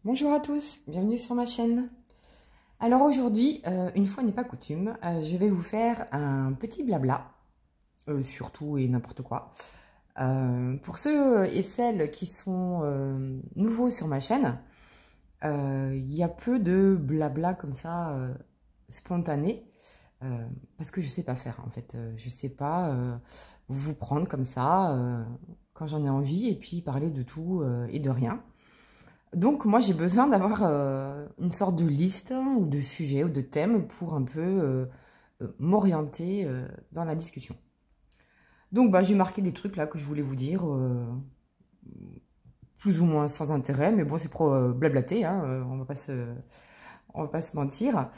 Bonjour à tous, bienvenue sur ma chaîne. Alors aujourd'hui, une fois n'est pas coutume, je vais vous faire un petit blabla, sur tout et n'importe quoi. Pour ceux et celles qui sont nouveaux sur ma chaîne, il y a peu de blabla comme ça, spontané, parce que je sais pas faire en fait. Je sais pas vous prendre comme ça, quand j'en ai envie, et puis parler de tout et de rien. Donc moi j'ai besoin d'avoir une sorte de liste ou de sujet ou de thème pour un peu m'orienter dans la discussion. Donc j'ai marqué des trucs là que je voulais vous dire, plus ou moins sans intérêt, mais bon c'est pour blablater, hein, on va pas se mentir.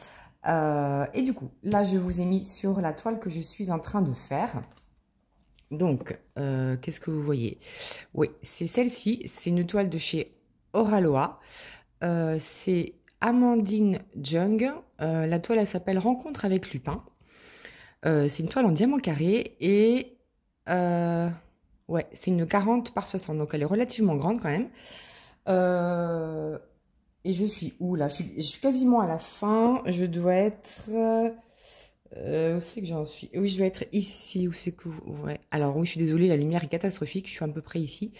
Et du coup, là je vous ai mis sur la toile que je suis en train de faire. Donc, qu'est-ce que vous voyez? Oui, c'est celle-ci, c'est une toile de chez Oraloa. C'est Amandine Jung. La toile, elle s'appelle Rencontre avec Lupin. C'est une toile en diamant carré et ouais, c'est une 40 par 60, donc elle est relativement grande quand même. Et je suis où là? Je suis quasiment à la fin. Je dois être... où c'est que j'en suis? Oui, je dois être ici. Où c'est que vous... Ouais. Alors oui, je suis désolée, la lumière est catastrophique. Je suis à peu près ici.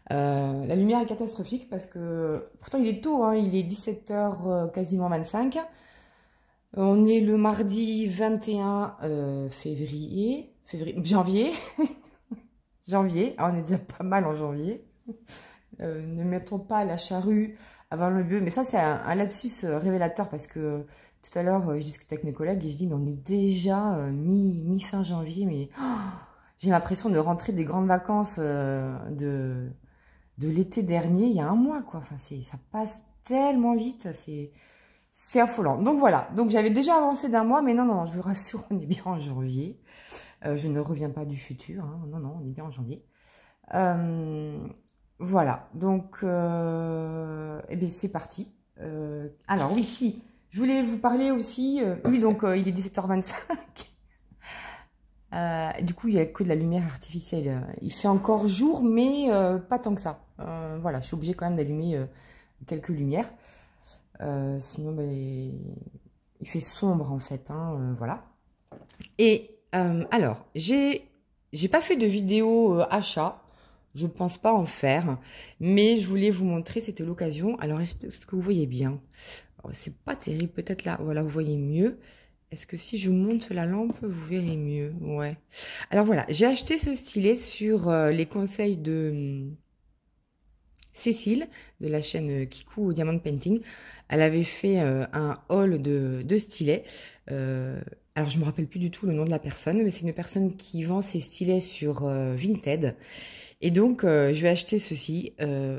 La lumière est catastrophique parce que... Pourtant, il est tôt, hein, il est 17h quasiment 25. On est le mardi 21 janvier. Janvier. Ah, on est déjà pas mal en janvier. Ne mettons pas la charrue avant le bœuf. Mais ça, c'est un lapsus révélateur parce que tout à l'heure, je discutais avec mes collègues et je dis, mais on est déjà mi-fin janvier. Mais j'ai l'impression de rentrer des grandes vacances de l'été dernier, il y a un mois, quoi. Enfin, ça passe tellement vite, c'est affolant. Donc voilà, donc j'avais déjà avancé d'un mois, mais non, je vous rassure, on est bien en janvier. Je ne reviens pas du futur, hein. Non, on est bien en janvier. Voilà, donc eh bien c'est parti. Alors oui, si, je voulais vous parler aussi, oui, donc il est 17h25. Du coup, il n'y a que de la lumière artificielle. Il fait encore jour, mais pas tant que ça. Voilà, je suis obligée quand même d'allumer quelques lumières. Sinon, il fait sombre en fait. Hein, voilà. Et alors, j'ai pas fait de vidéo achat. Je pense pas en faire. Mais je voulais vous montrer, c'était l'occasion. Alors, est-ce que vous voyez bien? C'est pas terrible, peut-être là. Voilà, vous voyez mieux. Est-ce que si je monte la lampe, vous verrez mieux? Ouais. Alors voilà, j'ai acheté ce stylet sur les conseils de Cécile, de la chaîne Kikou Diamond Painting. Elle avait fait un haul de stylets. Alors je me rappelle plus du tout le nom de la personne, mais c'est une personne qui vend ses stylets sur Vinted. Et donc, je vais acheter ceci.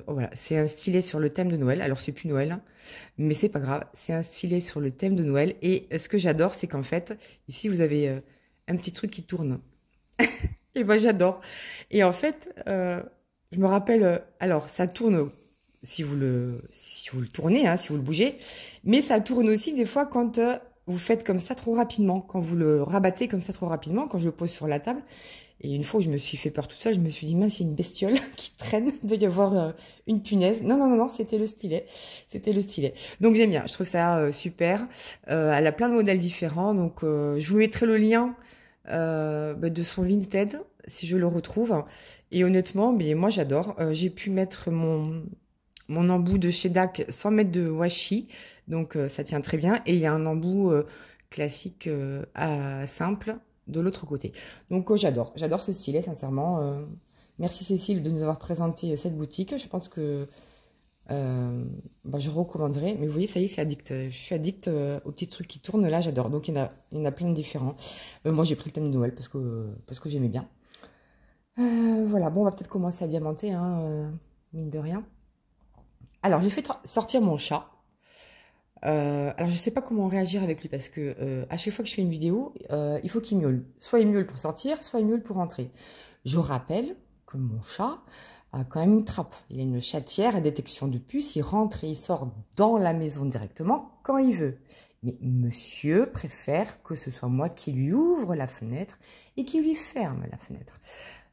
Voilà, c'est un stylet sur le thème de Noël. Alors, c'est plus Noël, hein, mais c'est pas grave. C'est un stylet sur le thème de Noël. Et ce que j'adore, c'est qu'en fait, ici, vous avez un petit truc qui tourne. Et moi, j'adore. Et en fait, je me rappelle... alors, ça tourne si vous le tournez, hein, si vous le bougez. Mais ça tourne aussi des fois quand vous faites comme ça trop rapidement. Quand vous le rabattez comme ça trop rapidement, quand je le pose sur la table... Et une fois où je me suis fait peur toute seule, je me suis dit, mince, il y a une bestiole qui traîne, il doit y avoir une punaise. Non, c'était le stylet. C'était le stylet. Donc j'aime bien, je trouve ça super. Elle a plein de modèles différents, donc je vous mettrai le lien de son Vinted, si je le retrouve. Et honnêtement, mais moi j'adore. J'ai pu mettre mon embout de chez DAC sans mettre de washi, donc ça tient très bien. Et il y a un embout classique simple de l'autre côté. Donc j'adore ce stylet, sincèrement. Merci Cécile de nous avoir présenté cette boutique. Je pense que je recommanderais. Mais vous voyez, ça y est, c'est addict. Je suis addict aux petits trucs qui tournent. Là, j'adore. Donc il y en a plein de différents. Moi, j'ai pris le thème de Noël parce que j'aimais bien. Voilà, bon, on va peut-être commencer à diamanter, hein, mine de rien. Alors, j'ai fait sortir mon chat. Alors je sais pas comment réagir avec lui parce que à chaque fois que je fais une vidéo, il faut qu'il miaule. Soit il miaule pour sortir, soit il miaule pour rentrer. Je rappelle que mon chat a quand même une trappe. Il a une chatière à détection de puces. Il rentre et il sort dans la maison directement quand il veut. Mais monsieur préfère que ce soit moi qui lui ouvre la fenêtre et qui lui ferme la fenêtre.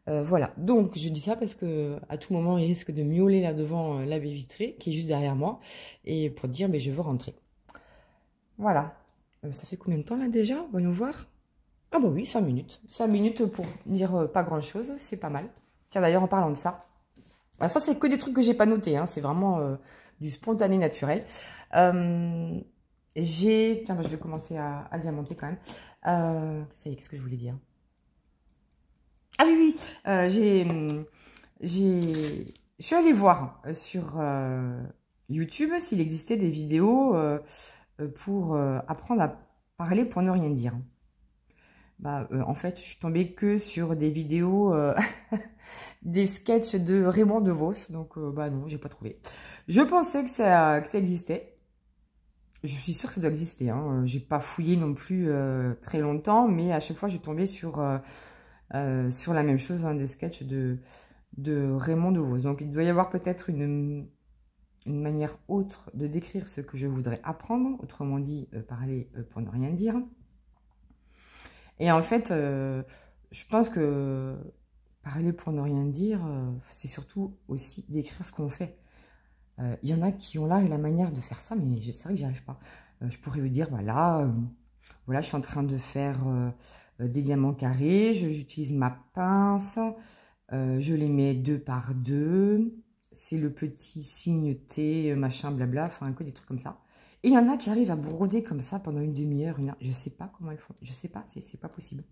Voilà, donc je dis ça parce que à tout moment il risque de miauler là devant la baie vitrée qui est juste derrière moi et pour dire mais je veux rentrer. Voilà, ça fait combien de temps là déjà? Voyons voir. Ah bah oui, 5 minutes. 5 minutes pour dire pas grand chose, c'est pas mal. Tiens d'ailleurs en parlant de ça, alors ça c'est que des trucs que j'ai pas notés, hein, c'est vraiment du spontané naturel. Tiens bah, je vais commencer à diamanter quand même. Ça y est, qu'est-ce que je voulais dire? Ah oui, oui, je suis allée voir sur YouTube s'il existait des vidéos pour apprendre à parler pour ne rien dire. Bah, en fait, je suis tombée que sur des vidéos, des sketchs de Raymond DeVos, donc bah non, j'ai pas trouvé. Je pensais que ça existait. Je suis sûre que ça doit exister, hein. J'ai pas fouillé non plus très longtemps, mais à chaque fois, je tombais sur la même chose, hein, des sketchs de Raymond DeVos. Donc, il doit y avoir peut-être une manière autre de décrire ce que je voudrais apprendre, autrement dit, parler pour ne rien dire. Et en fait, je pense que parler pour ne rien dire, c'est surtout aussi décrire ce qu'on fait. Il y en a qui ont l'art et la manière de faire ça, mais c'est vrai que j'y arrive pas. Je pourrais vous dire, voilà, voilà, je suis en train de faire des diamants carrés, j'utilise ma pince, je les mets 2 par 2, c'est le petit signe T, machin, blabla, enfin, que des trucs comme ça. Et il y en a qui arrivent à broder comme ça pendant une demi-heure, une heure. Je sais pas comment elles font, je sais pas, c'est pas possible.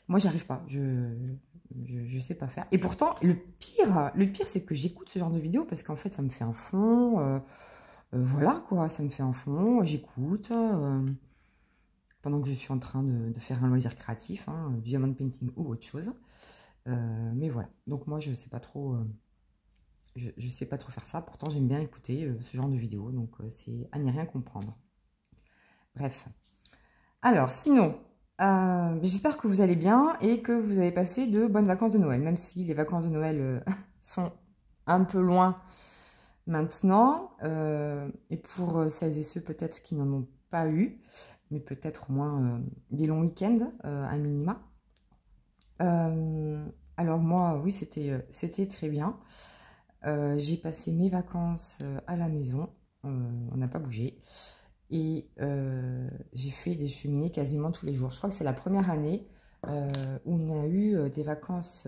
Moi, j'arrive pas, je sais pas faire. Et pourtant, le pire, c'est que j'écoute ce genre de vidéo parce qu'en fait, ça me fait un fond, voilà quoi, ça me fait un fond, j'écoute, pendant que je suis en train de faire un loisir créatif, hein, du diamond painting ou autre chose. Mais voilà, donc moi, je sais pas trop... je sais pas trop faire ça, pourtant j'aime bien écouter ce genre de vidéos, donc c'est à n'y rien comprendre. Bref. Alors, sinon, j'espère que vous allez bien et que vous avez passé de bonnes vacances de Noël, même si les vacances de Noël sont un peu loin maintenant. Et pour celles et ceux peut-être qui n'en ont pas eu, mais peut-être au moins des longs week-ends à minima. Alors moi, oui, c'était très bien. J'ai passé mes vacances à la maison, on n'a pas bougé. Et j'ai fait des cheminées quasiment tous les jours. Je crois que c'est la première année où on a eu des vacances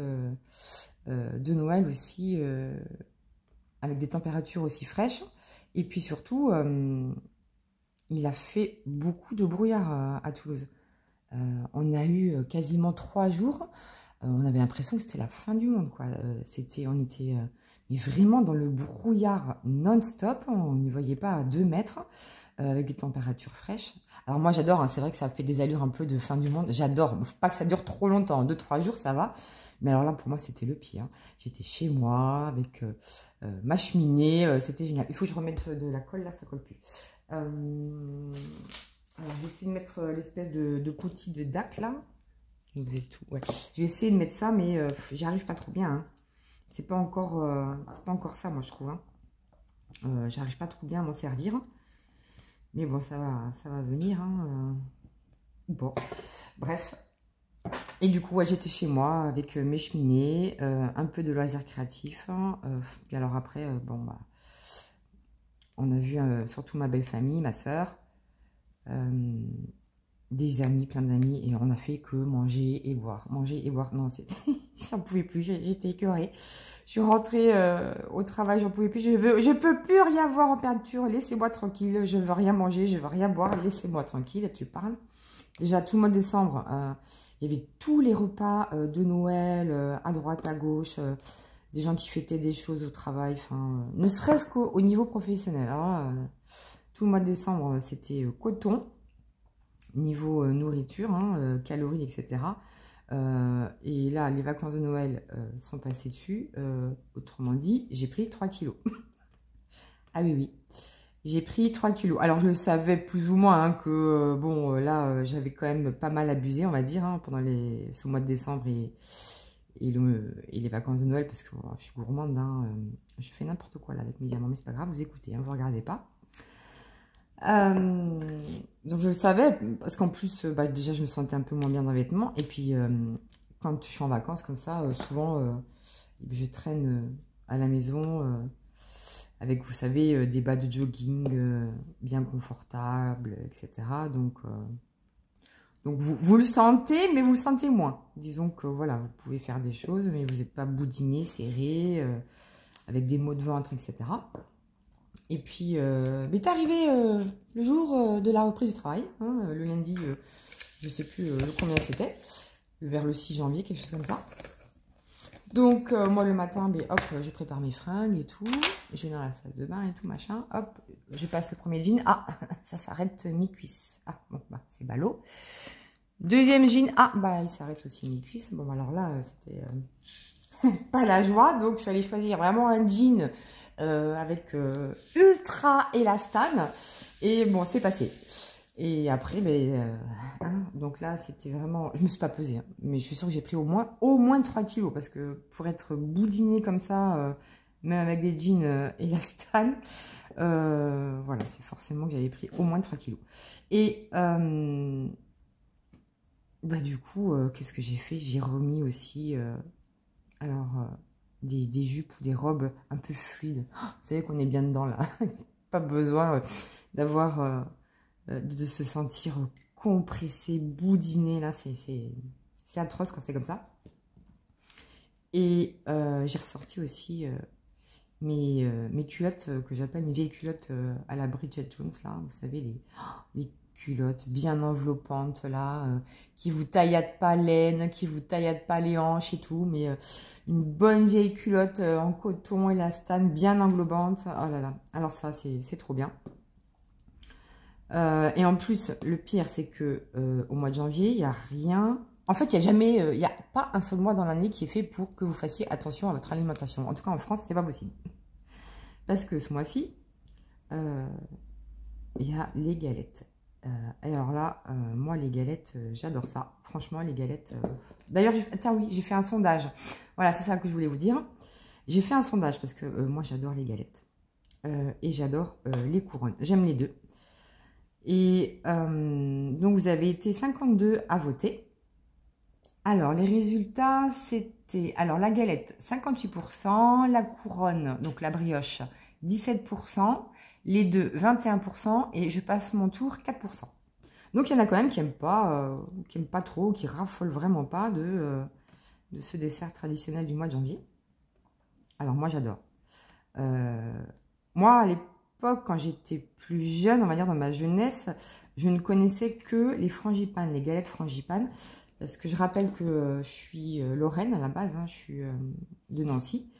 de Noël aussi, avec des températures aussi fraîches. Et puis surtout, il a fait beaucoup de brouillard à Toulouse. On a eu quasiment 3 jours. On avait l'impression que c'était la fin du monde, quoi. On était mais vraiment dans le brouillard non-stop. On n'y voyait pas à 2 mètres. Avec des températures fraîches. Alors moi j'adore, hein, c'est vrai que ça fait des allures un peu de fin du monde. J'adore, faut pas que ça dure trop longtemps, 2-3 jours ça va. Mais alors là pour moi c'était le pire. Hein. J'étais chez moi avec ma cheminée, c'était génial. Il faut que je remette de la colle là, ça colle plus. Alors je vais essayer de mettre l'espèce de coutil de DAC là. Vous êtes tout. Ouais. Je vais essayer de mettre ça, mais j'y arrive pas trop bien. Hein. C'est pas encore ça moi je trouve. Hein. J'arrive pas trop bien à m'en servir. Mais bon, ça va venir. Hein. Bon, bref. Et du coup, ouais, j'étais chez moi avec mes cheminées, un peu de loisirs créatifs. Puis alors après, bon, bah, on a vu surtout ma belle famille, ma soeur, des amis, plein d'amis, et on a fait que manger et boire. Manger et boire. Non, j'en pouvais plus, j'étais écœurée. Je suis rentrée au travail, j'en pouvais plus. Je peux plus rien voir en peinture. Laissez-moi tranquille. Je veux rien manger, je veux rien boire. Laissez-moi tranquille. Tu parles. Déjà, tout le mois de décembre, il y avait tous les repas de Noël à droite, à gauche. Des gens qui fêtaient des choses au travail. Enfin, ne serait-ce qu'au niveau professionnel. Alors, tout le mois de décembre, c'était coton. Niveau nourriture, hein, calories, etc. Et là, les vacances de Noël sont passées dessus. Autrement dit, j'ai pris 3 kilos. Ah oui, oui. J'ai pris 3 kilos. Alors, je le savais plus ou moins hein, que, bon, là, j'avais quand même pas mal abusé, on va dire, hein, pendant ce mois de décembre et les vacances de Noël, parce que je suis gourmande. Hein, je fais n'importe quoi là avec mes diamants, mais c'est pas grave, vous écoutez, hein, vous regardez pas. Donc je le savais parce qu'en plus bah, déjà je me sentais un peu moins bien dans les vêtements et puis quand je suis en vacances comme ça, souvent, je traîne à la maison avec, vous savez, des bas de jogging bien confortables, etc. Donc vous le sentez, mais vous le sentez moins. Disons que voilà, vous pouvez faire des choses, mais vous n'êtes pas boudiné, serré, avec des maux de ventre, etc. Et puis, m'est arrivé le jour de la reprise du travail, hein, le lundi, je ne sais plus combien c'était, vers le 6 janvier, quelque chose comme ça. Donc, moi, le matin, ben, hop, je prépare mes fringues et tout. Je vais dans la salle de bain et tout, machin. Hop, je passe le premier jean. Ah, ça s'arrête mi-cuisse. Ah, bon, bah, c'est ballot. Deuxième jean. Ah, bah, il s'arrête aussi mi-cuisse. Bon, alors là, c'était pas la joie. Donc, je suis allée choisir vraiment un jean avec ultra élastane. Et bon, c'est passé. Et après, ben, donc là, c'était vraiment... Je me suis pas pesée, hein, mais je suis sûre que j'ai pris au moins 3 kilos. Parce que pour être boudinée comme ça, même avec des jeans élastane, voilà, c'est forcément que j'avais pris au moins 3 kilos. Et bah, du coup, qu'est-ce que j'ai fait? J'ai remis aussi des jupes ou des robes un peu fluides. Oh, vous savez qu'on est bien dedans, là. Pas besoin d'avoir... de se sentir compressé, boudiné, là, c'est atroce quand c'est comme ça. Et j'ai ressorti aussi mes culottes que j'appelle mes vieilles culottes à la Bridget Jones, là, vous savez, les culottes bien enveloppantes, là, qui vous tailladent pas l'aine, qui vous tailladent pas les hanches et tout, mais une bonne vieille culotte en coton élastane, bien englobante, oh là là, alors ça, c'est trop bien. Et en plus, le pire, c'est que au mois de janvier, il n'y a rien. En fait, il n'y a pas un seul mois dans l'année qui est fait pour que vous fassiez attention à votre alimentation. En tout cas, en France, c'est pas possible. Parce que ce mois-ci, il y a les galettes. Alors là, moi, les galettes, j'adore ça. Franchement, les galettes... D'ailleurs, tiens, oui, j'ai fait un sondage. Voilà, c'est ça que je voulais vous dire. J'ai fait un sondage parce que moi, j'adore les galettes. Et j'adore les couronnes. J'aime les deux. Et donc, vous avez été 52 à voter. Alors, les résultats, c'était... Alors, la galette, 58%. La couronne, donc la brioche, 17%. Les deux, 21%. Et je passe mon tour, 4%. Donc, il y en a quand même qui n'aiment pas trop, qui raffolent vraiment pas de ce dessert traditionnel du mois de janvier. Alors, moi, j'adore. Moi, à l'époque, quand j'étais plus jeune, on va dire dans ma jeunesse, je ne connaissais que les frangipanes, les galettes frangipanes. Parce que je rappelle que je suis lorraine à la base, hein, je suis de Nancy.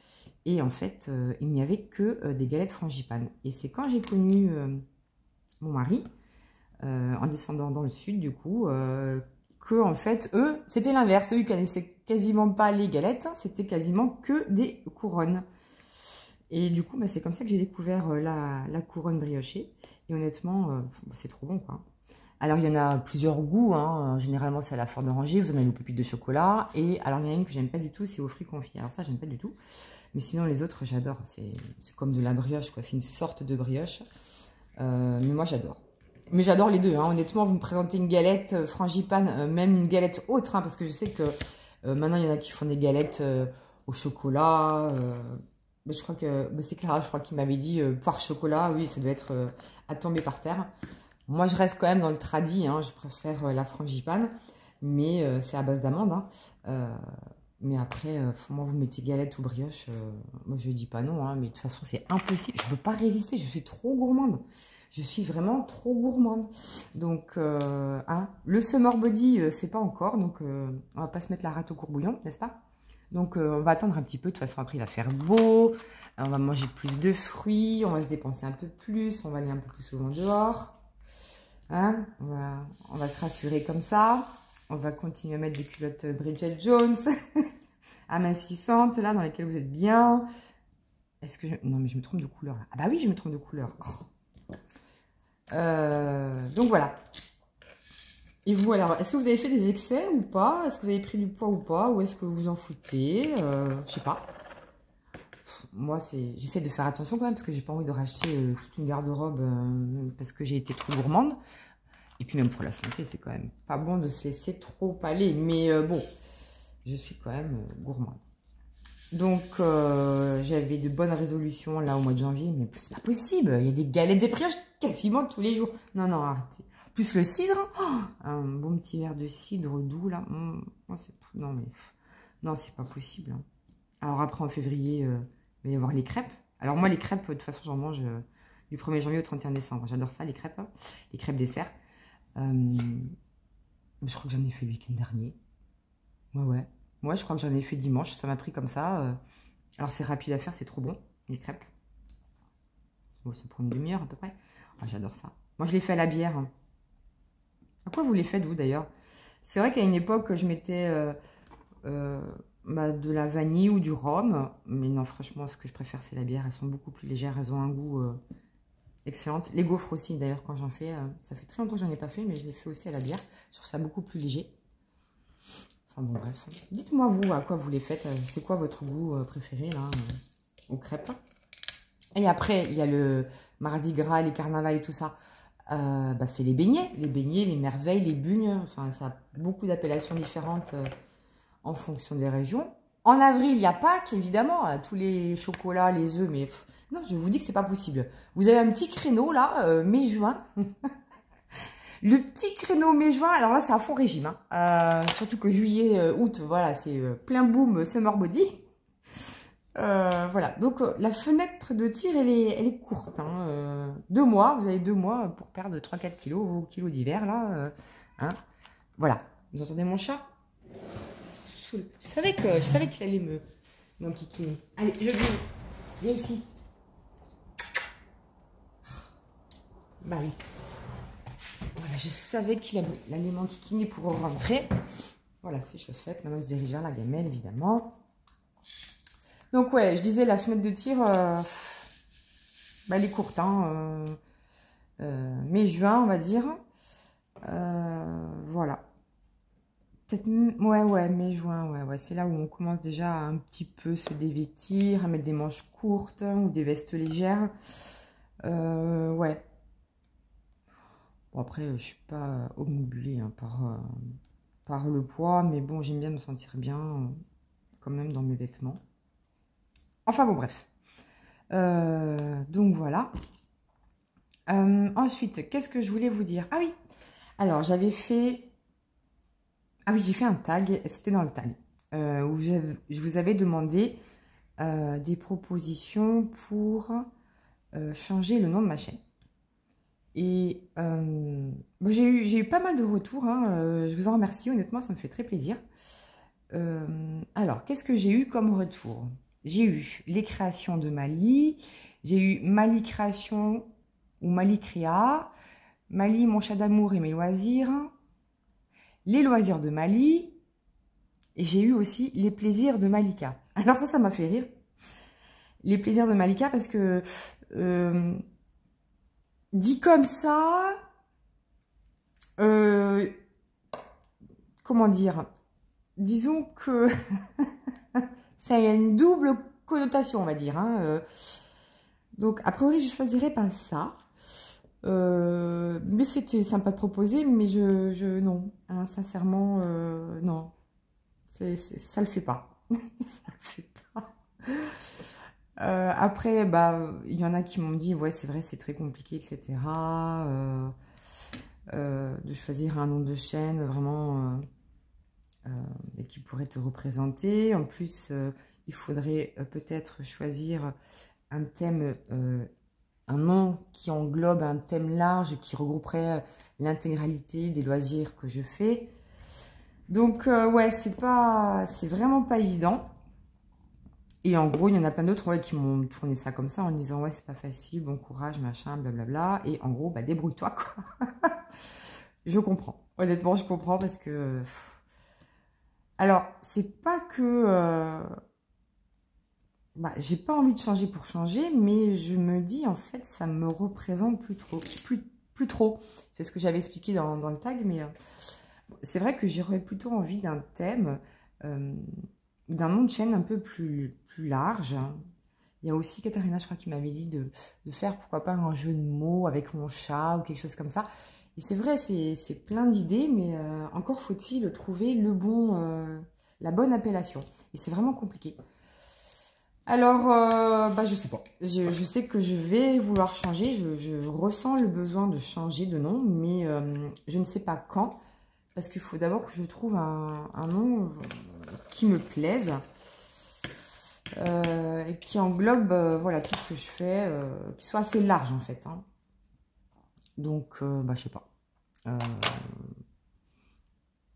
Et en fait, il n'y avait que des galettes frangipanes. Et c'est quand j'ai connu mon mari, en descendant dans le sud, du coup, que en fait, eux, c'était l'inverse. Eux, ils connaissaient quasiment pas les galettes, hein, c'était quasiment que des couronnes. Et du coup, bah, c'est comme ça que j'ai découvert la couronne briochée. Et honnêtement, c'est trop bon, quoi. Alors, il y en a plusieurs goûts, hein. Généralement, c'est à la fleur d'oranger, vous en avez aux pépites de chocolat. Et alors, il y en a une que j'aime pas du tout, c'est aux fruits confits. Alors ça, j'aime pas du tout. Mais sinon, les autres, j'adore. C'est comme de la brioche, quoi. C'est une sorte de brioche. Mais moi, j'adore. Mais j'adore les deux, hein. Honnêtement, vous me présentez une galette frangipane, même une galette autre, hein, parce que je sais que maintenant, il y en a qui font des galettes au chocolat. Mais je crois que c'est Clara, je crois, qui m'avait dit poire chocolat. Oui, ça doit être à tomber par terre. Moi, je reste quand même dans le tradi, hein, je préfère la frangipane, mais c'est à base d'amandes. Hein. Mais après, moi, vous mettez galette ou brioche, moi, je ne dis pas non, hein, mais de toute façon, c'est impossible. Je ne peux pas résister, je suis trop gourmande. Je suis vraiment trop gourmande. Donc, hein, le summer body, c'est pas encore, donc on va pas se mettre la rate au courbouillon, n'est-ce pas? Donc, on va attendre un petit peu. De toute façon, après, il va faire beau. On va manger plus de fruits. On va se dépenser un peu plus. On va aller un peu plus souvent dehors. Hein, on va se rassurer comme ça. On va continuer à mettre des culottes Bridget Jones amincissantes, là, dans lesquelles vous êtes bien. Est-ce que non, mais je me trompe de couleur, là. Ah bah oui, je me trompe de couleur. Oh. Donc, voilà. Et vous, alors, est-ce que vous avez fait des excès ou pas? Est-ce que vous avez pris du poids ou pas? Ou est-ce que vous en foutez? Je sais pas. Moi, j'essaie de faire attention quand même, parce que j'ai pas envie de racheter toute une garde-robe parce que j'ai été trop gourmande. Et puis même pour la santé, c'est quand même pas bon de se laisser trop aller. Mais bon, je suis quand même gourmande. Donc, j'avais de bonnes résolutions là au mois de janvier, mais c'est pas possible. Il y a des galettes des brioches quasiment tous les jours. Non, non, arrêtez. Plus le cidre, un bon petit verre de cidre doux là. Non, mais non, c'est pas possible. Hein. Alors après, en février, il va y avoir les crêpes. Alors moi, les crêpes, de toute façon, j'en mange du 1er janvier au 31 décembre. J'adore ça, les crêpes. Hein. Les crêpes dessert. Je crois que j'en ai fait le week-end dernier. Ouais. Moi, je crois que j'en ai fait dimanche. Ça m'a pris comme ça. Alors, c'est rapide à faire. C'est trop bon, les crêpes. Bon, ça prend une demi-heure à peu près. Ah, j'adore ça. Moi, je les fais à la bière. Hein. À quoi vous les faites, vous, d'ailleurs? C'est vrai qu'à une époque, je mettais de la vanille ou du rhum. Mais non, franchement, ce que je préfère, c'est la bière. Elles sont beaucoup plus légères. Elles ont un goût excellent. Les gaufres aussi, d'ailleurs, quand j'en fais. Ça fait très longtemps que j'en ai pas fait, mais je les fais aussi à la bière. Je trouve ça beaucoup plus léger. Enfin bon, bref. Dites-moi, vous, à quoi vous les faites. C'est quoi votre goût préféré, là, aux crêpes? Et après, il y a le Mardi Gras, les carnavals et tout ça. C'est les beignets, les merveilles, les bugnes. Enfin, ça a beaucoup d'appellations différentes en fonction des régions. En avril, il y a Pâques, évidemment, tous les chocolats, les œufs, mais non, je vous dis que c'est pas possible. Vous avez un petit créneau, là, mai-juin. Le petit créneau mai-juin, alors là, c'est à fond régime. Hein. Surtout que juillet, août, voilà, c'est plein boom, summer body. Voilà, donc la fenêtre de tir, elle est courte. Hein. 2 mois, vous avez 2 mois pour perdre 3-4 kilos, vos kilos d'hiver, là. Hein. Voilà, vous entendez mon chat? Je savais qu'il allait me m'enquiquiner. Allez, je viens ici. Bah oui. Voilà, je savais qu'il allait m'enquiquiner pour rentrer. Voilà, c'est chose faite. Maintenant, il se dirige vers la gamelle, évidemment. Donc ouais, je disais la fenêtre de tir, elle est courte, hein, mai-juin, on va dire. Voilà. Peut-être, ouais, mai-juin, ouais. C'est là où on commence déjà à un petit peu se dévêtir, à mettre des manches courtes ou des vestes légères. Ouais. Bon, après, je suis pas obnubilée hein, par le poids, mais bon, j'aime bien me sentir bien quand même dans mes vêtements. Enfin bon, bref. Donc voilà. Ensuite, qu'est-ce que je voulais vous dire? Ah oui, alors j'avais fait... Ah oui, j'ai fait un tag, c'était dans le tag, où je vous avais demandé des propositions pour changer le nom de ma chaîne. Et j'ai eu pas mal de retours, hein, je vous en remercie, honnêtement, ça me fait très plaisir. Alors, qu'est-ce que j'ai eu comme retour? J'ai eu les créations de Mali, j'ai eu Mali Création ou Mali Créa, Mali Mon Chat d'Amour et mes loisirs, les loisirs de Mali, et j'ai eu aussi les plaisirs de Malika. Alors ça m'a fait rire. Les plaisirs de Malika parce que, dit comme ça, comment dire, disons que... Ça a une double connotation, on va dire. Hein. Donc, a priori, je ne choisirais pas ça. Mais c'était sympa de proposer, mais non. Hein, sincèrement, non. Ça le fait pas. Ça le fait pas. Après, il y en a qui m'ont dit, ouais, c'est vrai, c'est très compliqué, etc. De choisir un nom de chaîne, vraiment... qui pourrait te représenter. En plus, il faudrait peut-être choisir un thème, un nom qui englobe un thème large, qui regrouperait l'intégralité des loisirs que je fais. Donc, ouais, c'est vraiment pas évident. Et en gros, il y en a plein d'autres qui m'ont tourné ça comme ça en disant, ouais, c'est pas facile, bon courage, machin, blablabla. Et en gros, débrouille-toi, quoi. Je comprends. Honnêtement, je comprends parce que... Alors, c'est pas que... j'ai pas envie de changer pour changer, mais je me dis, en fait, ça me représente plus trop. C'est ce que j'avais expliqué dans le tag, mais c'est vrai que j'aurais plutôt envie d'un thème, d'un nom de chaîne un peu plus large. Il y a aussi Katharina, je crois, qui m'avait dit de faire, pourquoi pas, un jeu de mots avec mon chat ou quelque chose comme ça. Et c'est vrai, c'est plein d'idées, mais encore faut-il trouver le bon la bonne appellation. Et c'est vraiment compliqué. Alors, je sais pas. Je sais que je vais vouloir changer. Je ressens le besoin de changer de nom, mais je ne sais pas quand. Parce qu'il faut d'abord que je trouve un nom qui me plaise. Et qui englobe voilà, tout ce que je fais, qui soit assez large en fait. Hein. Donc, je sais pas.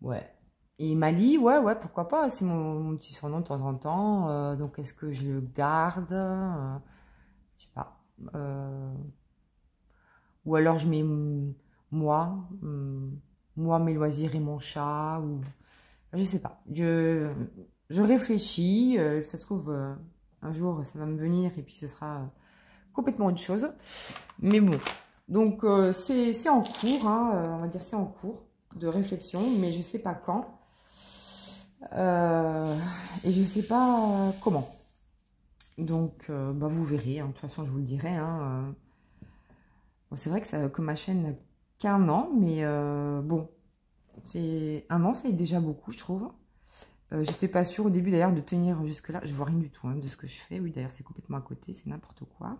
Ouais. Et Mali, ouais, pourquoi pas. C'est mon petit surnom de temps en temps. Donc, est-ce que je le garde je sais pas. Ou alors, je mets moi, moi, mes loisirs et mon chat. Ou je sais pas. Je réfléchis. Ça se trouve, un jour, ça va me venir et puis ce sera complètement autre chose. Mais bon. Donc, c'est en cours. Hein, on va dire c'est en cours de réflexion. Mais je sais pas quand. Et je sais pas comment. Donc, vous verrez. Hein, de toute façon, je vous le dirai. Hein, bon, c'est vrai que ma chaîne n'a qu'1 an. Mais bon. C'est 1 an, ça est déjà beaucoup, je trouve. J'étais pas sûre au début d'ailleurs de tenir jusque-là. Je vois rien du tout hein, de ce que je fais. Oui, d'ailleurs, c'est complètement à côté. C'est n'importe quoi.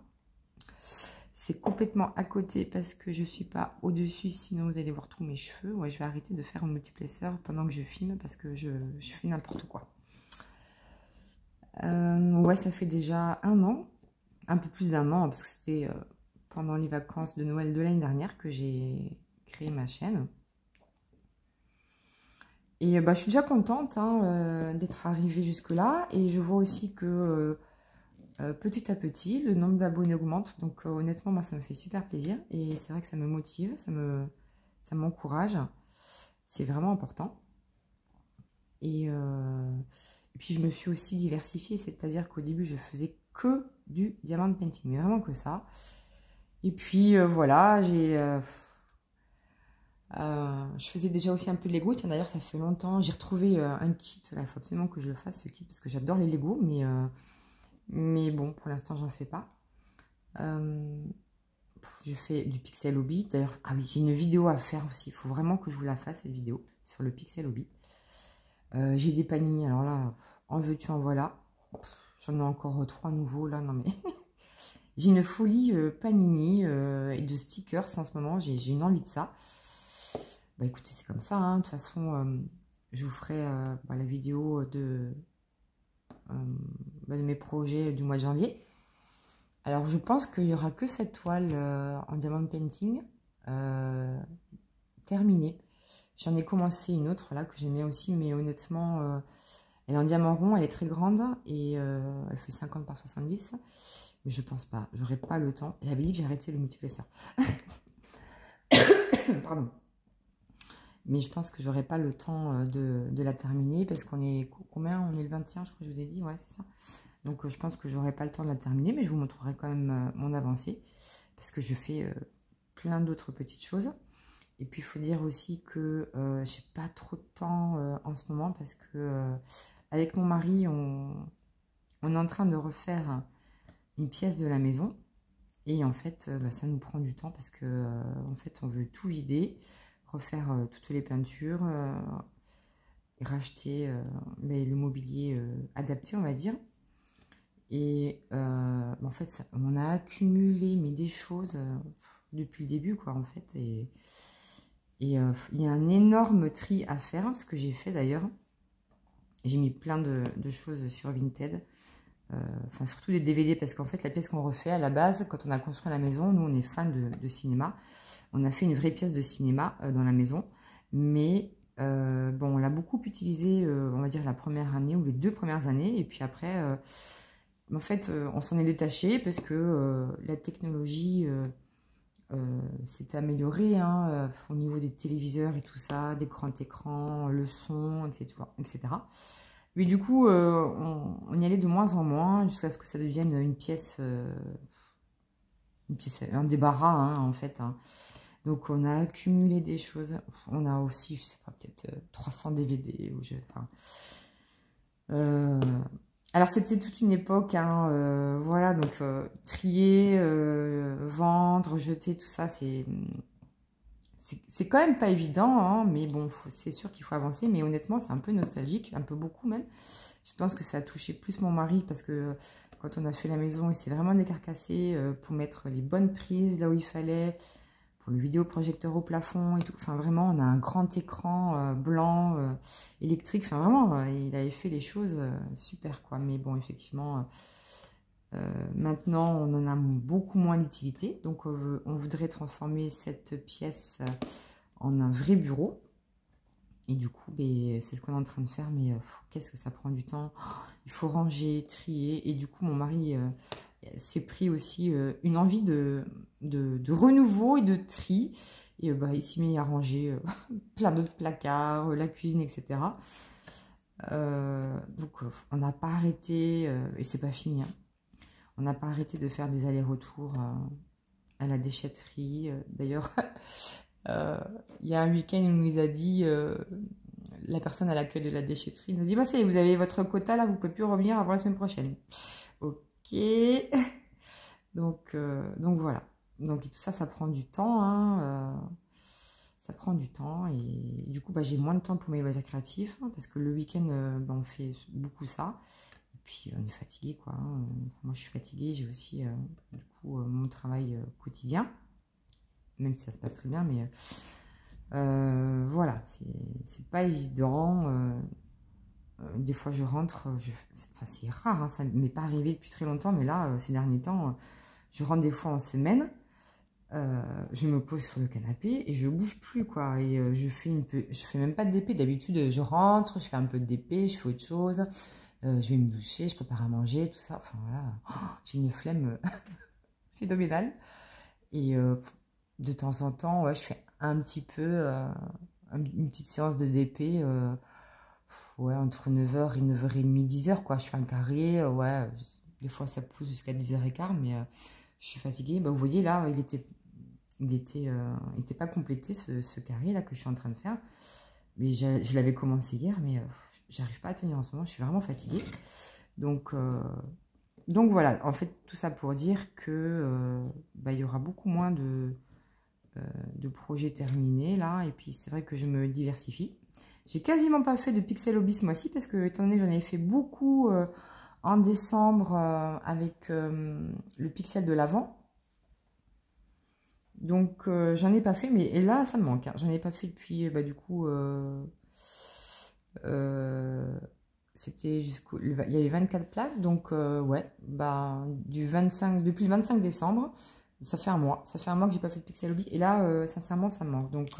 C'est complètement à côté parce que je suis pas au-dessus. Sinon, vous allez voir tous mes cheveux. Ouais, je vais arrêter de faire un multiplesseur pendant que je filme parce que je fais n'importe quoi. Ouais, ça fait déjà 1 an. Un peu plus d'1 an parce que c'était pendant les vacances de Noël de l'année dernière que j'ai créé ma chaîne. Et je suis déjà contente hein, d'être arrivée jusque-là. Et je vois aussi que petit à petit, le nombre d'abonnés augmente. Donc honnêtement, moi, ça me fait super plaisir. Et c'est vrai que ça me motive, ça m'encourage. C'est vraiment important. Et puis, je me suis aussi diversifiée. C'est-à-dire qu'au début, je faisais que du diamant painting. Mais vraiment que ça. Et puis, voilà, je faisais déjà aussi un peu de Lego. Tiens, d'ailleurs, ça fait longtemps. J'ai retrouvé un kit. Là, il faut absolument que je le fasse, ce kit, parce que j'adore les Lego. Mais bon, pour l'instant, j'en fais pas. Je fais du pixel hobby. D'ailleurs, ah oui, j'ai une vidéo à faire aussi. Il faut vraiment que je vous la fasse, cette vidéo, sur le pixel hobby. J'ai des panini. Alors là, en veux-tu, en voilà. J'en ai encore 3 nouveaux, là. Non, mais... j'ai une folie panini et de stickers en ce moment. J'ai une envie de ça. Bah écoutez, c'est comme ça, hein. De toute façon, je vous ferai la vidéo de mes projets du mois de janvier. Alors, je pense qu'il n'y aura que cette toile en diamond painting terminée. J'en ai commencé une autre là que j'aimais aussi, mais honnêtement, elle est en diamant rond, elle est très grande et elle fait 50 par 70. Mais je pense pas, j'aurai pas le temps. J'avais dit que j'ai arrêté le multiplesseur. Pardon. Mais je pense que j'aurai pas le temps de la terminer parce qu'on est combien? On est le 21, je crois que je vous ai dit, ouais, c'est ça. Donc je pense que j'aurai pas le temps de la terminer, mais je vous montrerai quand même mon avancée parce que je fais plein d'autres petites choses. Et puis il faut dire aussi que j'ai pas trop de temps en ce moment parce que avec mon mari, on est en train de refaire une pièce de la maison. Et en fait, ça nous prend du temps parce que en fait, on veut tout vider, refaire toutes les peintures, et racheter le mobilier adapté, on va dire. Et en fait, on a accumulé des choses depuis le début, quoi, en fait. Et il y a un énorme tri à faire, ce que j'ai fait d'ailleurs. J'ai mis plein de choses sur Vinted. Enfin, surtout des DVD, parce qu'en fait, la pièce qu'on refait, à la base, quand on a construit la maison, nous, on est fans de cinéma. On a fait une vraie pièce de cinéma dans la maison. Mais, on l'a beaucoup utilisée, on va dire, la première année ou les 2 premières années. Et puis après, en fait, on s'en est détaché parce que la technologie s'est améliorée hein, au niveau des téléviseurs et tout ça, des grands écrans, le son, etc. Mais du coup, on y allait de moins en moins jusqu'à ce que ça devienne une pièce, un débarras hein, en fait. Hein. Donc on a accumulé des choses. On a aussi, je sais pas, peut-être 300 DVD. Alors c'était toute une époque, hein, voilà, donc trier, vendre, jeter, tout ça, c'est quand même pas évident, hein, mais bon, c'est sûr qu'il faut avancer. Mais honnêtement, c'est un peu nostalgique, un peu beaucoup même. Je pense que ça a touché plus mon mari parce que quand on a fait la maison, il s'est vraiment décarcassé pour mettre les bonnes prises là où il fallait, pour le vidéoprojecteur au plafond et tout. Enfin, vraiment, on a un grand écran blanc, électrique. Enfin, vraiment, il avait fait les choses super, quoi. Mais bon, effectivement, maintenant, on en a beaucoup moins d'utilité. Donc, on voudrait transformer cette pièce en un vrai bureau. Et du coup, ben, c'est ce qu'on est en train de faire. Mais qu'est-ce que ça prend du temps. Il faut ranger, trier. Et du coup, mon mari s'est pris aussi une envie de renouveau et de tri. Et bah, il s'est mis à ranger plein d'autres placards, la cuisine, etc. Donc, on n'a pas arrêté. Et c'est pas fini, hein. On n'a pas arrêté de faire des allers-retours à la déchetterie. D'ailleurs, il y a un week-end, il nous a dit, la personne à l'accueil de la déchetterie nous a dit, bah, ça y est, vous avez votre quota là, vous ne pouvez plus revenir avant la semaine prochaine. Ok. Donc voilà. Donc tout ça, ça prend du temps, hein, ça prend du temps. Et du coup, bah, j'ai moins de temps pour mes loisirs créatifs, hein, parce que le week-end, bah, on fait beaucoup ça. Et puis, on est fatigué, quoi, hein. Moi, je suis fatiguée. J'ai aussi, du coup, mon travail quotidien. Même si ça se passe très bien, mais voilà, c'est pas évident. Des fois, je rentre, enfin, c'est rare, hein, ça m'est pas arrivé depuis très longtemps, mais là, ces derniers temps, je rentre des fois en semaine, je me pose sur le canapé et je bouge plus, quoi. Et je fais même pas de DP. D'habitude, je rentre, je fais un peu de DP, je fais autre chose, je vais me doucher, je prépare à manger, tout ça. Enfin, voilà, j'ai une flemme phénoménale. Et de temps en temps, ouais, je fais un petit peu, une petite séance de DP, ouais, entre 9h et 9h30, 10h, quoi. Je fais un carré, ouais, des fois ça pousse jusqu'à 10h15, mais je suis fatiguée. Bah, vous voyez, là, il était pas complété, ce carré, là, que je suis en train de faire. Mais je l'avais commencé hier, mais j'arrive pas à tenir en ce moment, je suis vraiment fatiguée. Donc voilà, en fait, tout ça pour dire que bah, il y aura beaucoup moins de projets terminés là, et puis c'est vrai que je me diversifie. J'ai quasiment pas fait de pixel hobby ce mois-ci parce que étant donné que j'en ai fait beaucoup en décembre avec le pixel de l'Avent, donc j'en ai pas fait, mais et là ça me manque, hein. J'en ai pas fait depuis bah, du coup c'était il y avait 24 plaques, donc ouais, bah depuis le 25 décembre. Ça fait un mois que j'ai pas fait de pixel hobby. Et là, sincèrement, ça me manque. Donc,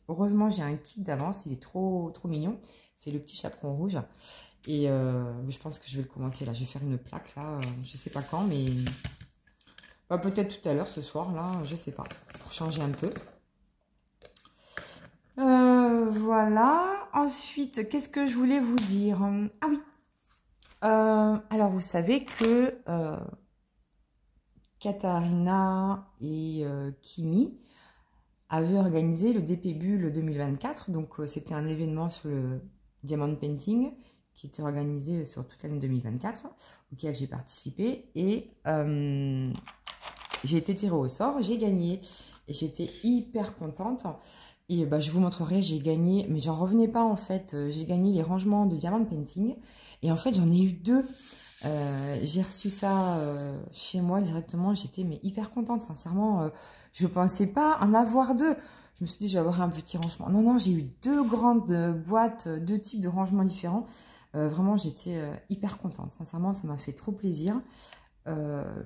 heureusement, j'ai un kit d'avance. Il est trop mignon. C'est le petit chaperon rouge. Et je pense que je vais le commencer là. Je vais faire une plaque là. Je sais pas quand, mais bah, peut-être tout à l'heure, ce soir là. Je sais pas. Pour changer un peu. Voilà. Ensuite, qu'est-ce que je voulais vous dire? Ah oui. Alors, vous savez que Katharina et Kimi avaient organisé le DP Bulle 2024. Donc, c'était un événement sur le Diamond Painting qui était organisé sur toute l'année 2024, auquel j'ai participé. Et j'ai été tirée au sort, j'ai gagné. Et j'étais hyper contente. Et bah, je vous montrerai, j'ai gagné, mais j'en revenais pas en fait. J'ai gagné les rangements de Diamond Painting. Et en fait, j'en ai eu 2. J'ai reçu ça chez moi directement, j'étais mais hyper contente, sincèrement, je pensais pas en avoir 2. Je me suis dit, je vais avoir un petit rangement. Non, non, j'ai eu 2 grandes boîtes, 2 types de rangements différents. Vraiment, j'étais hyper contente, sincèrement, ça m'a fait trop plaisir.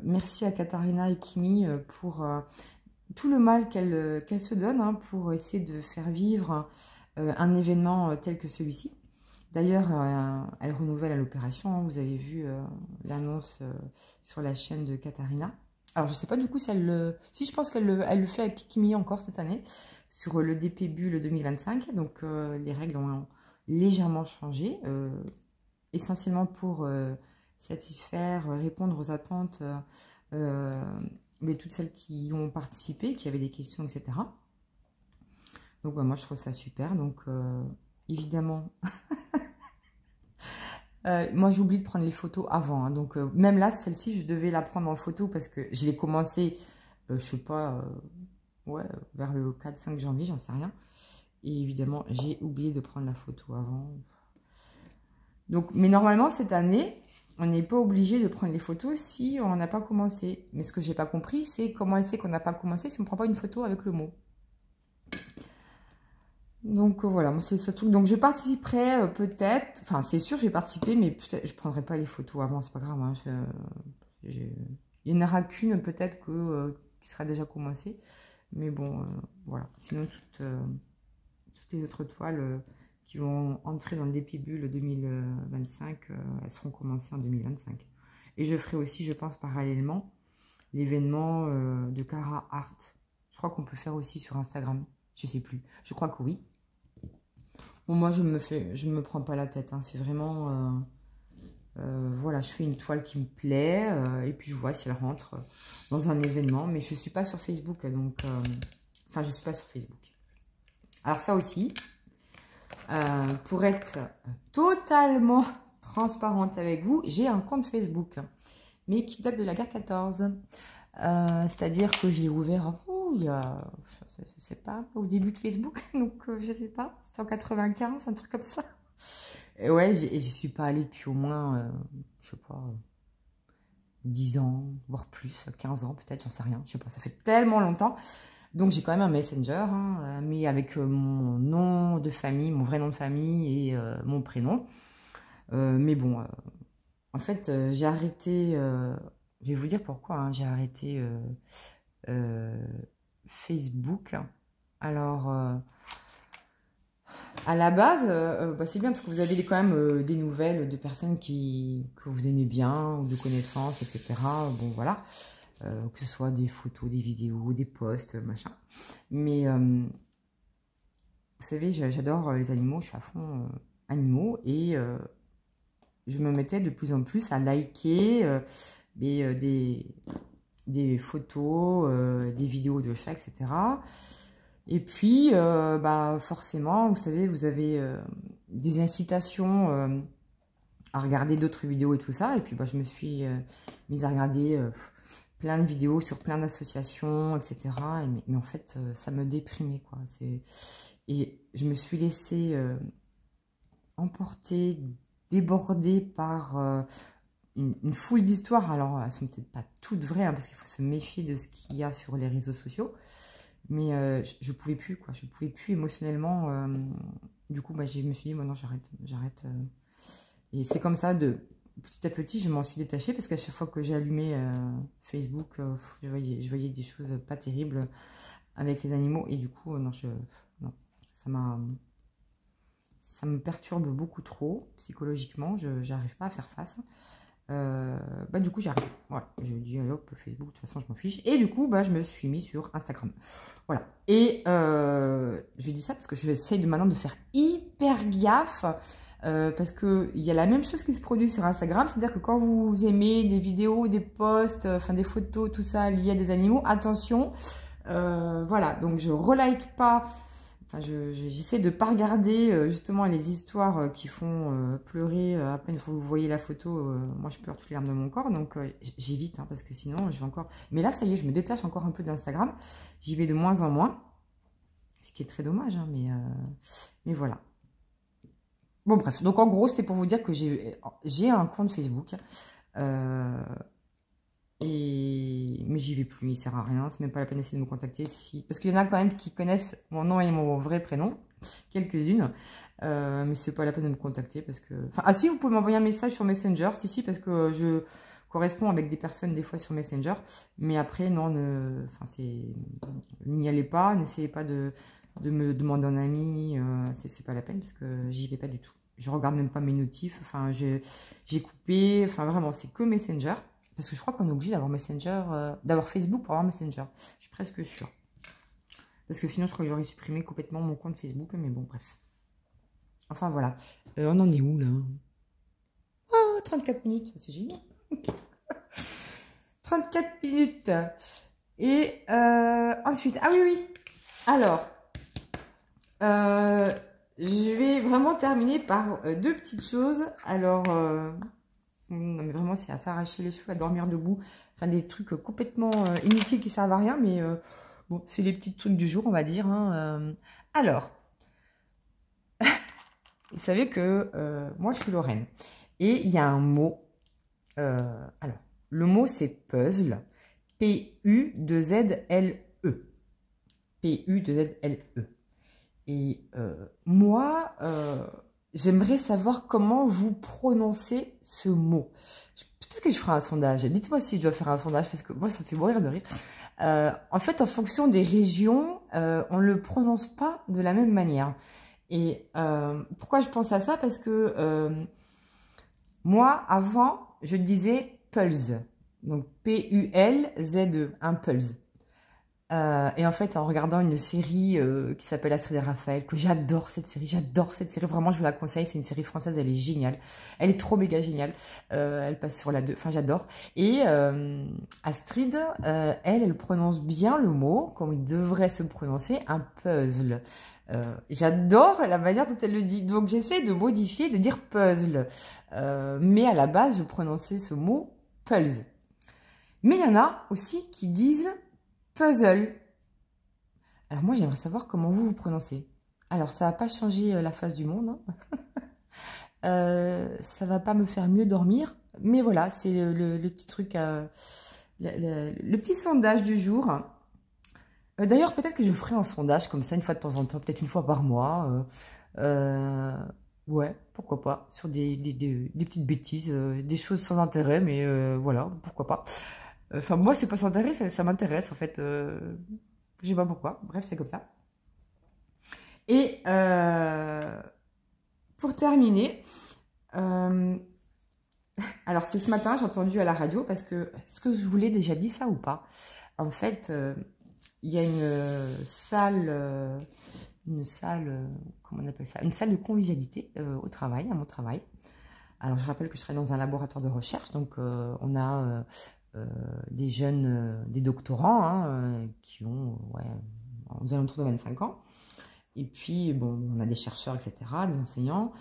Merci à Katharina et Kimi pour tout le mal qu'elles se donnent, hein, pour essayer de faire vivre un événement tel que celui-ci. D'ailleurs, elle renouvelle à l'opération, hein. Vous avez vu l'annonce sur la chaîne de Katharina. Alors, je ne sais pas du coup si elle le... Si, je pense qu'elle le fait avec Kimi encore cette année, sur le DP Bulle 2025. Donc, les règles ont légèrement changé, essentiellement pour satisfaire, répondre aux attentes de toutes celles qui ont participé, qui avaient des questions, etc. Donc, moi, je trouve ça super. Donc, évidemment... moi, j'oublie de prendre les photos avant, hein. Donc, même là, celle-ci, je devais la prendre en photo parce que je l'ai commencé, je sais pas, ouais, vers le 4-5 janvier, j'en sais rien. Et évidemment, j'ai oublié de prendre la photo avant. Donc, mais normalement, cette année, on n'est pas obligé de prendre les photos si on n'a pas commencé. Mais ce que j'ai pas compris, c'est comment elle sait qu'on n'a pas commencé si on ne prend pas une photo avec le mot. Donc voilà, moi c'est ce truc. Donc je participerai peut-être, enfin c'est sûr je vais participer, mais peut-être je prendrai pas les photos avant, c'est pas grave. Hein, il y en aura qu'une peut-être qui sera déjà commencée. Mais bon, voilà. Sinon toutes les autres toiles qui vont entrer dans le Dépibule 2025, elles seront commencées en 2025. Et je ferai aussi, je pense, parallèlement, l'événement de Cara Art. Je crois qu'on peut faire aussi sur Instagram. Je sais plus. Je crois que oui. Bon, moi, je me prends pas la tête. Hein. C'est vraiment... voilà, je fais une toile qui me plaît. Et puis, je vois si elle rentre dans un événement. Mais je suis pas sur Facebook. Donc, enfin, je suis pas sur Facebook. Alors, ça aussi, pour être totalement transparente avec vous, j'ai un compte Facebook. Mais qui date de la guerre 14. C'est-à-dire que j'ai ouvert... il y a, je sais pas, au début de Facebook, donc je sais pas, c'était en 95, un truc comme ça. Et ouais, j'y suis pas allée depuis au moins, je sais pas, 10 ans, voire plus, 15 ans peut-être, j'en sais rien, je sais pas, ça fait tellement longtemps. Donc j'ai quand même un Messenger, hein, mais avec mon nom de famille, mon vrai nom de famille et mon prénom. Mais bon, en fait, j'ai arrêté, je vais vous dire pourquoi, hein, j'ai arrêté... Facebook. Alors, à la base, bah, c'est bien parce que vous avez quand même des nouvelles de personnes que vous aimez bien, ou de connaissances, etc. Bon, voilà. Que ce soit des photos, des vidéos, des posts, machin. Mais, vous savez, j'adore les animaux, je suis à fond animaux. Et je me mettais de plus en plus à liker des photos, des vidéos de chats, etc. Et puis, bah, forcément, vous savez, vous avez des incitations à regarder d'autres vidéos et tout ça. Et puis, bah, je me suis mise à regarder plein de vidéos sur plein d'associations, etc. Mais en fait, ça me déprimait, quoi. Et je me suis laissée emporter, déborder par... une foule d'histoires. Alors, elles sont peut-être pas toutes vraies, hein, parce qu'il faut se méfier de ce qu'il y a sur les réseaux sociaux. Mais je pouvais plus, quoi. Je pouvais plus émotionnellement. Du coup, bah, je me suis dit, bon, non, j'arrête. Et c'est comme ça, petit à petit, je m'en suis détachée, parce qu'à chaque fois que j'ai allumé Facebook, je voyais des choses pas terribles avec les animaux. Et du coup, non, ça me perturbe beaucoup trop, psychologiquement. Je n'arrive pas à faire face. Bah, du coup j'arrive, voilà, je dis hop, Facebook, de toute façon je m'en fiche, et du coup bah, je me suis mis sur Instagram, voilà, et je dis ça parce que je vais essayer maintenant de faire hyper gaffe, parce que il y a la même chose qui se produit sur Instagram, c'est-à-dire que quand vous aimez des vidéos, des posts, enfin des photos, tout ça lié à des animaux, attention, voilà, donc je relike pas. Enfin, j'essaie de ne pas regarder justement les histoires qui font pleurer à peine vous voyez la photo. Moi, je pleure toutes les larmes de mon corps, donc j'évite, hein, parce que sinon, je vais encore... Mais là, ça y est, je me détache encore un peu d'Instagram. J'y vais de moins en moins, ce qui est très dommage, hein, mais voilà. Bon, bref. Donc, en gros, c'était pour vous dire que j'ai un compte Facebook. Mais j'y vais plus, il sert à rien, c'est même pas la peine d'essayer de me contacter parce qu'il y en a quand même qui connaissent mon nom et mon vrai prénom, quelques-unes, mais c'est pas la peine de me contacter parce que... Enfin, ah si, vous pouvez m'envoyer un message sur Messenger, si, parce que je corresponds avec des personnes des fois sur Messenger, mais après, non, n'y allez pas, n'essayez pas de me demander un ami, c'est pas la peine parce que j'y vais pas du tout. Je regarde même pas mes notifs, enfin, j'ai coupé, enfin, vraiment, c'est que Messenger. Parce que je crois qu'on est obligé d'avoir Messenger, d'avoir Facebook pour avoir Messenger. Je suis presque sûre. Parce que sinon, je crois que j'aurais supprimé complètement mon compte Facebook. Mais bon, bref. Enfin, voilà. On en est où, là? Oh, 34 minutes. C'est génial. 34 minutes. Et ensuite... Ah oui, oui. Alors, je vais vraiment terminer par deux petites choses. Alors... non, mais vraiment, c'est à s'arracher les cheveux, à dormir debout. Enfin, des trucs complètement inutiles qui servent à rien. Mais bon, C'est les petits trucs du jour, on va dire. Hein. Alors, vous savez que moi, je suis Lorraine. Et il y a un mot. Alors, le mot, c'est puzzle. P-U-2-Z-L-E. P-U-2-Z-L-E. Et moi, j'aimerais savoir comment vous prononcez ce mot. Peut-être que je ferai un sondage. Dites-moi si je dois faire un sondage, parce que moi, ça me fait mourir de rire. En fait, en fonction des régions, on ne le prononce pas de la même manière. Et pourquoi je pense à ça? Parce que moi, avant, je disais pulse. Donc, P-U-L-Z-E, un pulse. Et en fait, en regardant une série qui s'appelle Astrid et Raphaël, que j'adore cette série, vraiment, je vous la conseille, c'est une série française, elle est géniale, elle est trop méga géniale, elle passe sur la 2, enfin j'adore, et Astrid, elle prononce bien le mot, comme il devrait se prononcer, un puzzle. J'adore la manière dont elle le dit, donc j'essaie de modifier, de dire puzzle, mais à la base, je prononçais ce mot pulse. Mais il y en a aussi qui disent puzzle. Alors moi, j'aimerais savoir comment vous prononcez. Alors, ça va pas changer la face du monde. Hein. Ça va pas me faire mieux dormir. Mais voilà, c'est le petit truc, le petit sondage du jour. D'ailleurs, peut-être que je ferai un sondage comme ça, une fois de temps en temps, peut-être une fois par mois. Ouais, pourquoi pas. Sur des petites bêtises, des choses sans intérêt, mais voilà, pourquoi pas. Enfin, moi, c'est pas sans intérêt, ça m'intéresse, en fait. Je sais pas pourquoi. Bref, c'est comme ça. Et pour terminer, alors c'est ce matin, j'ai entendu à la radio, parce que, est-ce que je vous l'ai déjà dit ça ou pas? En fait, il y a une salle, comment on appelle ça? Une salle de convivialité au travail, à mon travail. Alors, je rappelle que je travaille dans un laboratoire de recherche, donc on a des jeunes, des doctorants hein, qui ont aux alentours de 25 ans. Et puis, bon, on a des chercheurs, etc., des enseignants.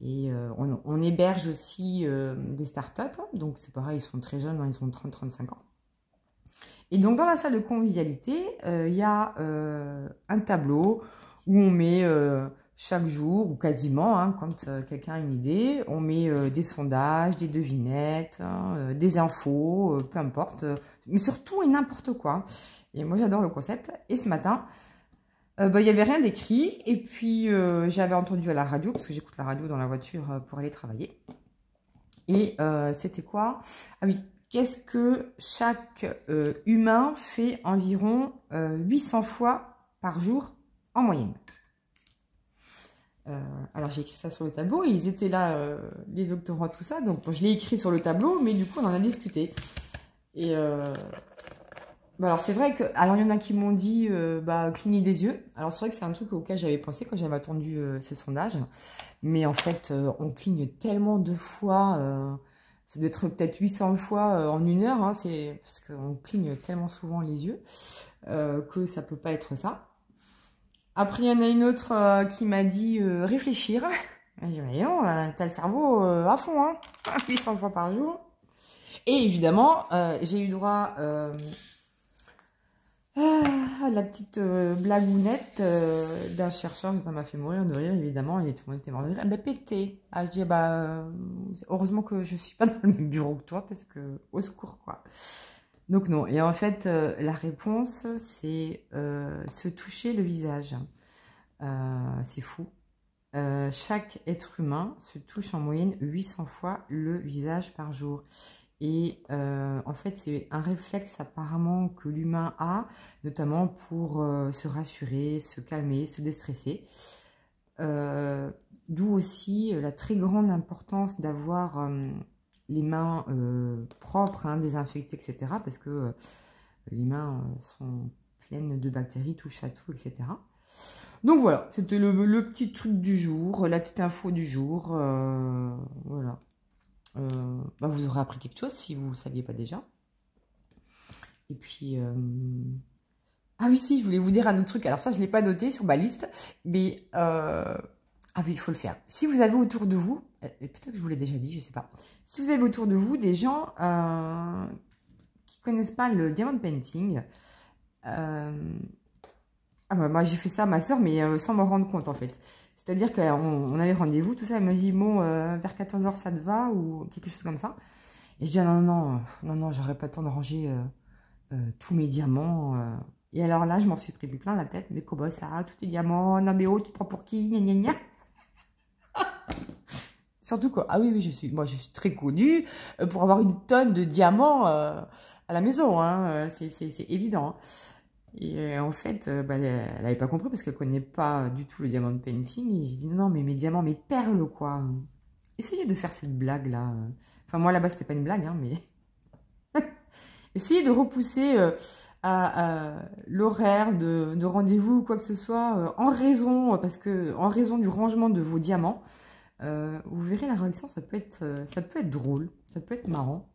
Et on héberge aussi des startups. Donc, c'est pareil, ils sont très jeunes, hein, ils ont 30-35 ans. Et donc, dans la salle de convivialité, il y a un tableau où on met chaque jour, ou quasiment, hein, quand quelqu'un a une idée, on met des sondages, des devinettes, hein, des infos, peu importe, mais surtout et n'importe quoi. Et moi, j'adore le concept. Et ce matin, il n'y avait rien d'écrit. Et puis, j'avais entendu à la radio, parce que j'écoute la radio dans la voiture pour aller travailler. Et c'était quoi? Ah oui, qu'est-ce que chaque humain fait environ 800 fois par jour en moyenne? Alors j'ai écrit ça sur le tableau et ils étaient là, les doctorants, tout ça. Donc bon, je l'ai écrit sur le tableau, mais du coup on en a discuté. Et bah, alors c'est vrai que, alors il y en a qui m'ont dit cligner des yeux. Alors c'est vrai que c'est un truc auquel j'avais pensé quand j'avais attendu ce sondage. Mais en fait on cligne tellement de fois, ça doit être peut-être 800 fois en une heure. Hein, c'est parce qu'on cligne tellement souvent les yeux que ça peut pas être ça. Après, il y en a une autre qui m'a dit réfléchir. J'ai dit, mais non, t'as le cerveau à fond, hein, 800 fois par jour. Et évidemment, j'ai eu droit à la petite blagounette d'un chercheur. Ça m'a fait mourir de rire, évidemment. Et tout le monde était mort de rire. Ben, pété. Ah, je dis, heureusement que je suis pas dans le même bureau que toi, parce que, au secours, quoi. Donc non, et en fait, la réponse, c'est se toucher le visage. C'est fou. Chaque être humain se touche en moyenne 800 fois le visage par jour. Et en fait, c'est un réflexe apparemment que l'humain a, notamment pour se rassurer, se calmer, se déstresser. D'où aussi la très grande importance d'avoir les mains propres, hein, désinfectées, etc. Parce que les mains sont pleines de bactéries, touche à tout, etc. Donc voilà, c'était le petit truc du jour, la petite info du jour. Voilà. Vous aurez appris quelque chose si vous ne saviez pas déjà. Et puis... Ah oui, si, je voulais vous dire un autre truc. Alors ça, je ne l'ai pas noté sur ma liste. Mais... Ah oui, il faut le faire. Si vous avez autour de vous... Peut-être que je vous l'ai déjà dit, je ne sais pas. Si vous avez autour de vous des gens qui ne connaissent pas le diamond painting... Ah bah, moi, j'ai fait ça à ma soeur, mais sans m'en rendre compte, en fait. C'est-à-dire qu'on avait rendez-vous, tout ça. Elle me dit, bon, vers 14 h, ça te va? Ou quelque chose comme ça. Et je dis, ah, non, non, non, non, j'aurais pas le temps de ranger tous mes diamants. Et alors là, je m'en suis pris plein la tête. Mais comment ça? Tous tes diamants? Non, mais oh, tu te prends pour qui? Gna, gna, gna. Surtout que, ah oui, oui, moi, je suis très connue pour avoir une tonne de diamants à la maison. Hein, c'est évident. Hein. Et en fait, bah, elle n'avait pas compris parce qu'elle ne connaît pas du tout le diamant de painting. Et j'ai dit, non, non, mais mes diamants, mes perles, quoi. Essayez de faire cette blague-là. Enfin, moi, là-bas, c'était pas une blague, hein, mais... Essayez de repousser à l'horaire de rendez-vous ou quoi que ce soit en raison du rangement de vos diamants. Vous verrez la réaction, ça peut être drôle, ça peut être marrant.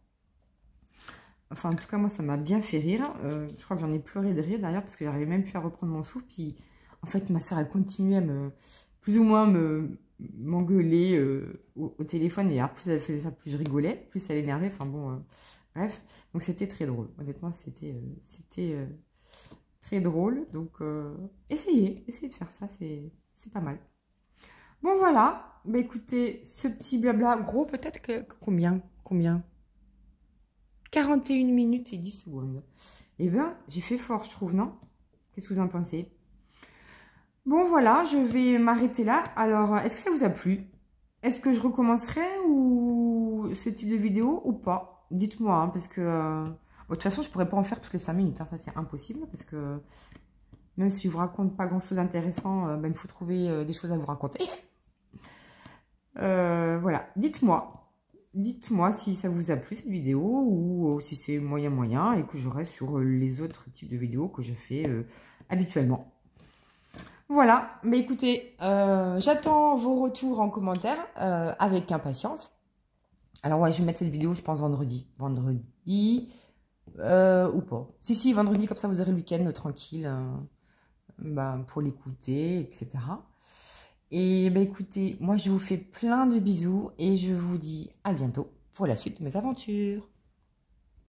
Enfin, en tout cas, moi, ça m'a bien fait rire. Je crois que j'en ai pleuré de rire d'ailleurs parce que j'arrivais même plus à reprendre mon souffle. Puis, en fait, ma soeur, elle continuait à plus ou moins m'engueuler au téléphone. Et alors, plus elle faisait ça, plus je rigolais, plus elle énervait. Enfin bon, bref. Donc, c'était très drôle. Honnêtement, c'était très drôle. Donc, essayez de faire ça, c'est pas mal. Bon, voilà. Bah, écoutez, ce petit blabla, gros, peut-être que... Combien 41 minutes et 10 secondes. Eh bien, j'ai fait fort, je trouve, non? Qu'est-ce que vous en pensez? Bon, voilà, je vais m'arrêter là. Alors, est-ce que ça vous a plu? Est-ce que je recommencerai ou ce type de vidéo ou pas? Dites-moi, hein, parce que... bon, de toute façon, je ne pourrais pas en faire toutes les 5 minutes. Hein, ça, c'est impossible, parce que même si je vous raconte pas grand-chose d'intéressant, ben, il faut trouver des choses à vous raconter. Voilà, dites-moi. Dites-moi si ça vous a plu cette vidéo ou si c'est moyen et que je reste sur les autres types de vidéos que je fais habituellement. Voilà, mais écoutez, j'attends vos retours en commentaire avec impatience. Alors ouais, je vais mettre cette vidéo, je pense, vendredi. Vendredi ou pas. Si, vendredi, comme ça vous aurez le week-end tranquille bah, pour l'écouter, etc. Et bah écoutez, moi je vous fais plein de bisous et je vous dis à bientôt pour la suite de mes aventures.